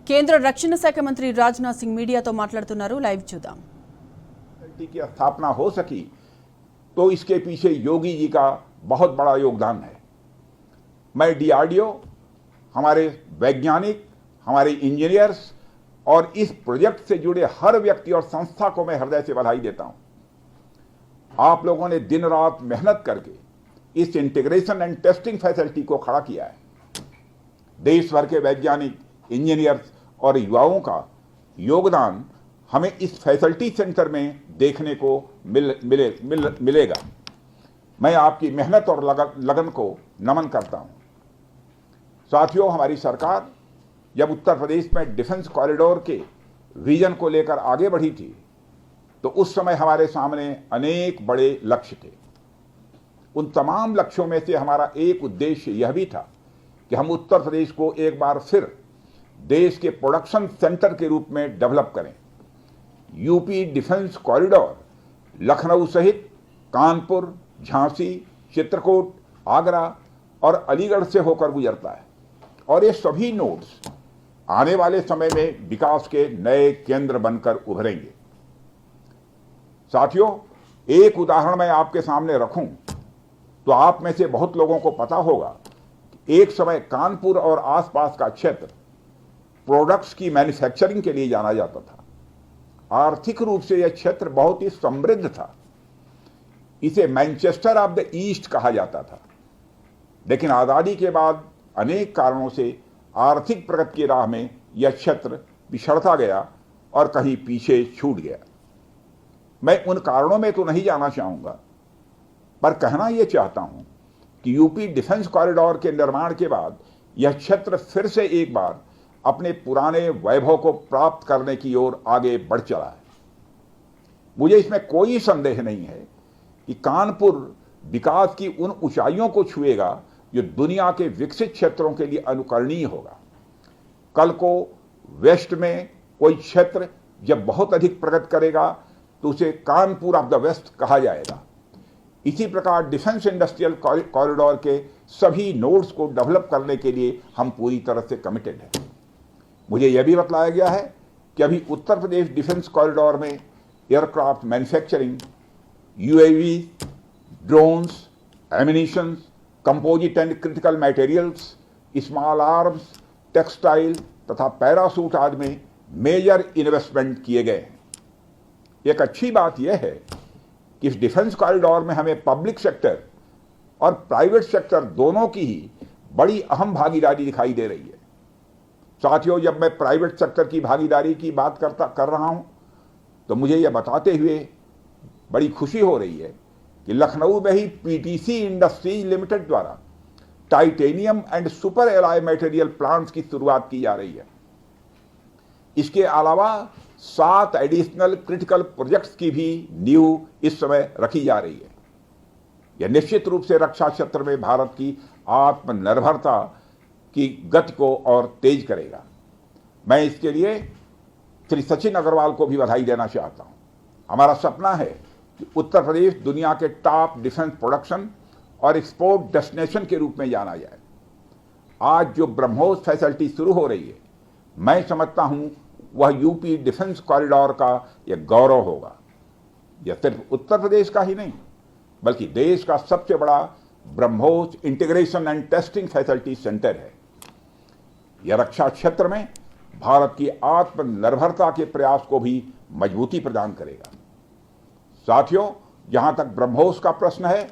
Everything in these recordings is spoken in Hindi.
కేంద్ర రక్షణ శాఖ మంత్రి రాజ్నాథ్ సింగ్ మీడియాతో మాట్లాడుతున్నారు. లైవ్ చూద్దాం. की स्थापना हो सकी तो इसके पीछे योगी जी का बहुत बड़ा योगदान है। मैं डीआरडीओ, हमारे वैज्ञानिक, हमारे इंजीनियर्स और इस प्रोजेक्ट से जुड़े हर व्यक्ति और संस्था को मैं हृदय से बधाई देता हूं। आप लोगों ने दिन रात मेहनत करके इस इंटीग्रेशन एंड टेस्टिंग फैसिलिटी को खड़ा किया है। देश भर के वैज्ञानिक, इंजीनियर्स और युवाओं का योगदान हमें इस फैसिलिटी सेंटर में देखने को मिलेगा। मैं आपकी मेहनत और लगन को नमन करता हूं। साथियों, हमारी सरकार जब उत्तर प्रदेश में डिफेंस कॉरिडोर के विजन को लेकर आगे बढ़ी थी तो उस समय हमारे सामने अनेक बड़े लक्ष्य थे। उन तमाम लक्ष्यों में से हमारा एक उद्देश्य यह भी था कि हम उत्तर प्रदेश को एक बार फिर देश के प्रोडक्शन सेंटर के रूप में डेवलप करें। यूपी डिफेंस कॉरिडोर लखनऊ सहित कानपुर, झांसी, चित्रकूट, आगरा और अलीगढ़ से होकर गुजरता है और ये सभी नोड्स आने वाले समय में विकास के नए केंद्र बनकर उभरेंगे। साथियों, एक उदाहरण मैं आपके सामने रखूं तो आप में से बहुत लोगों को पता होगा कि एक समय कानपुर और आसपास का क्षेत्र प्रोडक्ट्स की मैन्युफैक्चरिंग के लिए जाना जाता था। आर्थिक रूप से यह क्षेत्र बहुत ही समृद्ध था। इसे मैनचेस्टर ऑफ द ईस्ट कहा जाता था। लेकिन आज़ादी के बाद अनेक कारणों से आर्थिक प्रगति की राह में यह क्षेत्र पिछड़ता गया और कहीं पीछे छूट गया। मैं उन कारणों में तो नहीं जाना चाहूंगा, पर कहना यह चाहता हूं कि यूपी डिफेंस कॉरिडोर के निर्माण के बाद यह क्षेत्र फिर से एक बार अपने पुराने वैभव को प्राप्त करने की ओर आगे बढ़ चला है। मुझे इसमें कोई संदेह नहीं है कि कानपुर विकास की उन ऊंचाइयों को छुएगा जो दुनिया के विकसित क्षेत्रों के लिए अनुकरणीय होगा। कल को वेस्ट में कोई क्षेत्र जब बहुत अधिक प्रगति करेगा तो उसे कानपुर ऑफ द वेस्ट कहा जाएगा। इसी प्रकार डिफेंस इंडस्ट्रियल कॉरिडोर के सभी नोड्स को डेवलप करने के लिए हम पूरी तरह से कमिटेड हैं। मुझे यह भी बतलाया गया है कि अभी उत्तर प्रदेश डिफेंस कॉरिडोर में aircraft manufacturing, UAV, drones, ammunitions, composite and critical materials, small arms, textile तथा पैरासूट आदि में मेजर इन्वेस्टमेंट किए गए हैं। एक अच्छी बात यह है कि इस डिफेंस कॉरिडोर में हमें पब्लिक सेक्टर और प्राइवेट सेक्टर दोनों की ही बड़ी अहम भागीदारी दिखाई दे रही है। साथियों, जब मैं प्राइवेट सेक्टर की भागीदारी की बात कर रहा हूं तो मुझे यह बताते हुए बड़ी खुशी हो रही है कि लखनऊ में ही पीटीसी इंडस्ट्रीज लिमिटेड द्वारा titanium and super alloy material plants की शुरुआत की जा रही है। इसके अलावा 7 एडिशनल क्रिटिकल प्रोजेक्ट्स की भी नींव इस समय रखी जा रही है। यह निश्चित रूप से रक्षा क्षेत्र में भारत की आत्मनिर्भरता की गति को और तेज करेगा। मैं इसके लिए श्री सचिन अग्रवाल को भी बधाई देना चाहता हूं। हमारा सपना है कि उत्तर प्रदेश दुनिया के टॉप डिफेंस प्रोडक्शन और एक्सपोर्ट डेस्टिनेशन के रूप में जाना जाए। आज जो ब्रह्मोस फैसिलिटी शुरू हो रही है, मैं समझता हूं वह यूपी डिफेंस कॉरिडोर का यह गौरव होगा। यह सिर्फ उत्तर प्रदेश का ही नहीं बल्कि देश का सबसे बड़ा BrahMos integration and testing facility centre है। यह रक्षा क्षेत्र में भारत की आत्मनिर्भरता के प्रयास को भी मजबूती प्रदान करेगा। साथियों, जहां तक ब्रह्मोस का प्रश्न है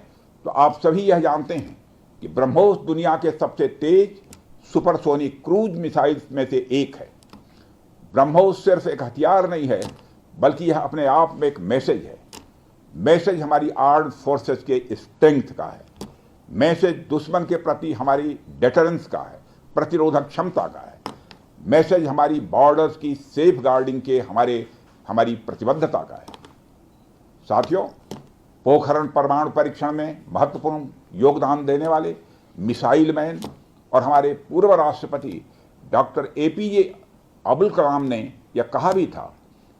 तो आप सभी यह जानते हैं कि ब्रह्मोस दुनिया के सबसे तेज सुपरसोनिक क्रूज मिसाइल्स में से एक है। ब्रह्मोस सिर्फ एक हथियार नहीं है बल्कि यह अपने आप में एक मैसेज है। मैसेज हमारी आर्म्ड फोर्सेस के स्ट्रेंथ का है। मैसेज दुश्मन के प्रति हमारी डेटरेंस का है, प्रतिरोधक क्षमता का है। मैसेज हमारी बॉर्डर्स की सेफ गार्डिंग के हमारी प्रतिबद्धता का है। साथियों, पोखरण परमाणु परीक्षण में महत्वपूर्ण योगदान देने वाले मिसाइल मैन और हमारे पूर्व राष्ट्रपति डॉक्टर एपीजे अब्दुल कलाम ने यह कहा भी था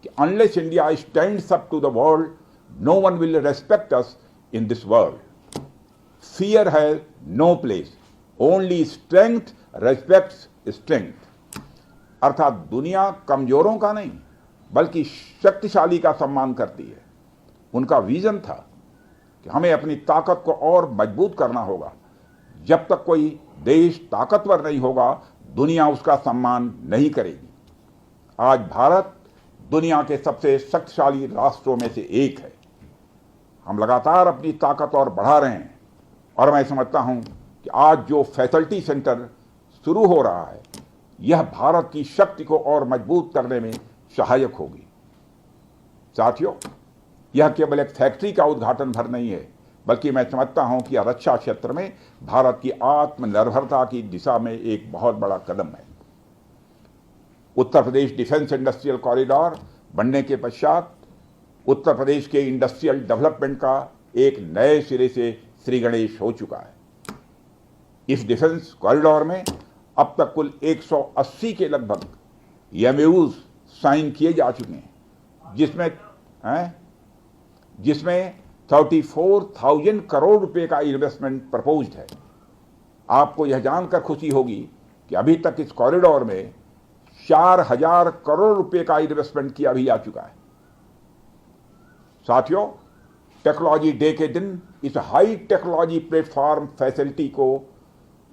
कि unless India stands up to the world, no one will respect us in this world. Fear has no place, only strength respects strength. अर्थात दुनिया कमजोरों का नहीं बल्कि शक्तिशाली का सम्मान करती है। उनका विजन था कि हमें अपनी ताकत को और मजबूत करना होगा। जब तक कोई देश ताकतवर नहीं होगा, दुनिया उसका सम्मान नहीं करेगी। आज भारत दुनिया के सबसे शक्तिशाली राष्ट्रों में से एक है। हम लगातार अपनी ताकत और बढ़ा रहे हैं और मैं समझता हूं कि आज जो फैसिलिटी सेंटर शुरू हो रहा है, यह भारत की शक्ति को और मजबूत करने में सहायक होगी। साथियों, यह केवल एक फैक्ट्री का उद्घाटन भर नहीं है, बल्कि मैं समझता हूं कि यह रक्षा क्षेत्र में भारत की आत्मनिर्भरता की दिशा में एक बहुत बड़ा कदम है। उत्तर प्रदेश डिफेंस इंडस्ट्रियल कॉरिडोर बनने के पश्चात उत्तर प्रदेश के इंडस्ट्रियल डेवलपमेंट का एक नए सिरे से श्रीगणेश हो चुका है। इस डिफेंस कॉरिडोर में अब तक कुल 180 के लगभग एमओयूज साइन किए जा चुके हैं, जिसमें 34,000 करोड़ रुपए का इन्वेस्टमेंट प्रपोज्ड है। आपको यह जानकर खुशी होगी कि अभी तक इस कॉरिडोर में 4,000 करोड़ रुपए का इन्वेस्टमेंट किया भी जा चुका है। साथियों, टेक्नोलॉजी डे के दिन इस हाई टेक्नोलॉजी प्लेटफॉर्म फैसिलिटी को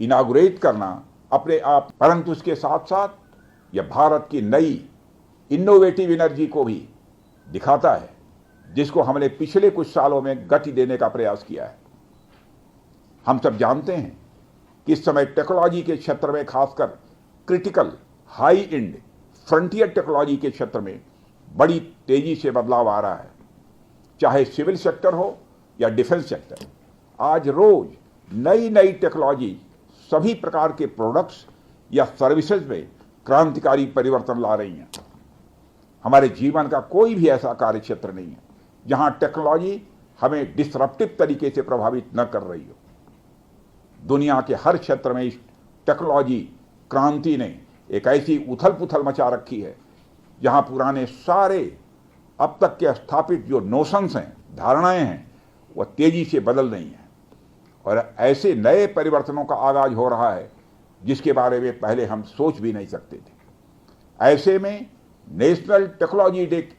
इनागुरेट करना अपने आप, परंतु इसके साथ साथ यह भारत की नई इनोवेटिव एनर्जी को भी दिखाता है, जिसको हमने पिछले कुछ सालों में गति देने का प्रयास किया है। हम सब जानते हैं कि इस समय टेक्नोलॉजी के क्षेत्र में, खासकर critical high and frontier technology के क्षेत्र में बड़ी तेजी से बदलाव आ रहा है। चाहे सिविल सेक्टर हो या डिफेंस सेक्टर, आज रोज नई नई टेक्नोलॉजी सभी प्रकार के प्रोडक्ट्स या सर्विसेज में क्रांतिकारी परिवर्तन ला रही हैं। हमारे जीवन का कोई भी ऐसा कार्य क्षेत्र नहीं है जहां टेक्नोलॉजी हमें डिसरप्टिव तरीके से प्रभावित न कर रही हो। दुनिया के हर क्षेत्र में इस टेक्नोलॉजी क्रांति ने एक ऐसी उथल पुथल मचा रखी है जहां पुराने सारे अब तक के स्थापित जो नोशंस हैं, धारणाएं हैं, वह तेजी से बदल रही हैं और ऐसे नए परिवर्तनों का आगाज हो रहा है जिसके बारे में पहले हम सोच भी नहीं सकते थे। ऐसे में नेशनल टेक्नोलॉजी डे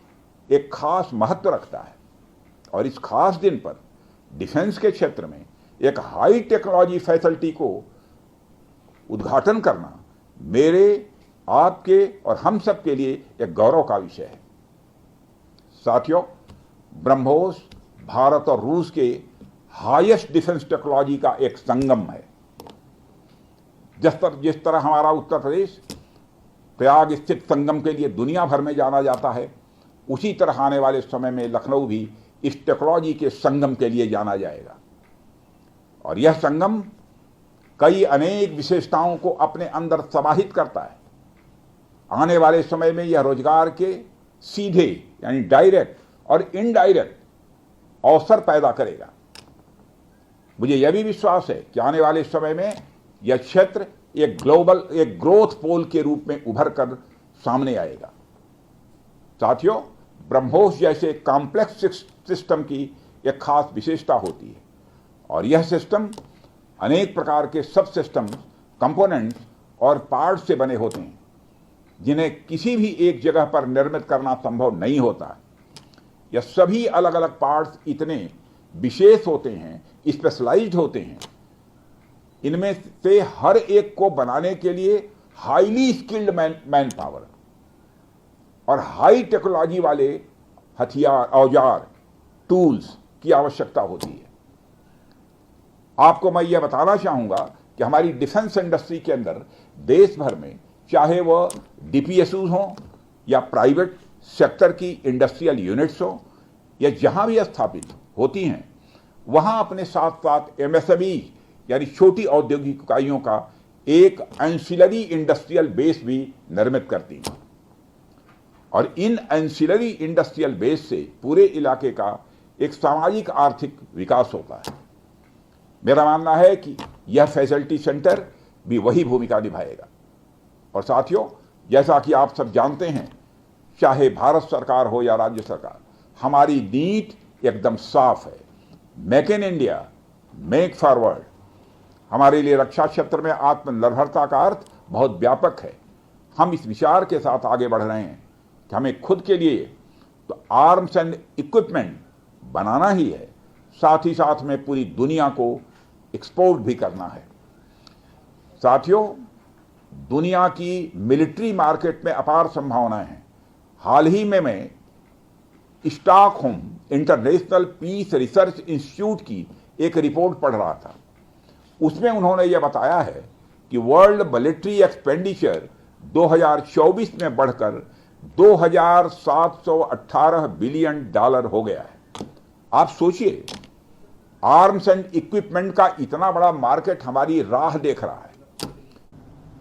एक खास महत्व रखता है और इस खास दिन पर डिफेंस के क्षेत्र में एक हाई टेक्नोलॉजी फैसिलिटी को उद्घाटन करना मेरे, आपके और हम सब के लिए एक गौरव का विषय है। साथियों, ब्रह्मोस भारत और रूस के हाईएस्ट डिफेंस टेक्नोलॉजी का एक संगम है। जिस तरह हमारा उत्तर प्रदेश प्रयाग स्थित संगम के लिए दुनिया भर में जाना जाता है, उसी तरह आने वाले समय में लखनऊ भी इस टेक्नोलॉजी के संगम के लिए जाना जाएगा और यह संगम कई अनेक विशेषताओं को अपने अंदर समाहित करता है। आने वाले समय में यह रोजगार के सीधे यानी डायरेक्ट और इनडायरेक्ट अवसर पैदा करेगा। मुझे यह भी विश्वास है कि आने वाले समय में यह क्षेत्र एक ग्रोथ पोल के रूप में उभर कर सामने आएगा। साथियों, ब्रह्मोस जैसे कॉम्प्लेक्स सिस्टम की एक खास विशेषता होती है और यह सिस्टम अनेक प्रकार के सब सिस्टम, कंपोनेंट्स और पार्ट्स से बने होते हैं जिन्हें किसी भी एक जगह पर निर्मित करना संभव नहीं होता। यह सभी अलग अलग पार्ट्स इतने विशेष होते हैं, स्पेशलाइज्ड होते हैं, इनमें से हर एक को बनाने के लिए हाईली स्किल्ड मैन पावर और हाई टेक्नोलॉजी वाले हथियार, औजार, टूल्स की आवश्यकता होती है। आपको मैं यह बताना चाहूंगा कि हमारी डिफेंस इंडस्ट्री के अंदर देश भर में, चाहे वह डीपीएसयू हो या प्राइवेट सेक्टर की इंडस्ट्रियल यूनिट्स हो या जहां भी स्थापित होती हैं, वहां अपने साथ साथ एमएसएमई यानी छोटी औद्योगिक इकाइयों का एक एंसिलरी इंडस्ट्रियल बेस भी निर्मित करती हैं और इन एंसिलरी इंडस्ट्रियल बेस से पूरे इलाके का एक सामाजिक आर्थिक विकास होता है। मेरा मानना है कि यह फैसिलिटी सेंटर भी वही भूमिका निभाएगा। और साथियों, जैसा कि आप सब जानते हैं, चाहे भारत सरकार हो या राज्य सरकार, हमारी नीति एकदम साफ है। Make in India, make forward. हमारे लिए रक्षा क्षेत्र में आत्मनिर्भरता का अर्थ बहुत व्यापक है। हम इस विचार के साथ आगे बढ़ रहे हैं कि हमें खुद के लिए तो आर्म्स एंड इक्विपमेंट बनाना ही है, साथ ही साथ में पूरी दुनिया को एक्सपोर्ट भी करना है। साथियों, दुनिया की मिलिट्री मार्केट में अपार संभावनाएं हैं। हाल ही में मैं Stockholm international peace research institute की एक रिपोर्ट पढ़ रहा था। उसमें उन्होंने यह बताया है कि वर्ल्ड मिलिट्री एक्सपेंडिचर 2024 में बढ़कर $2,718 बिलियन हो गया है। आप सोचिए, आर्म्स एंड इक्विपमेंट का इतना बड़ा मार्केट हमारी राह देख रहा है।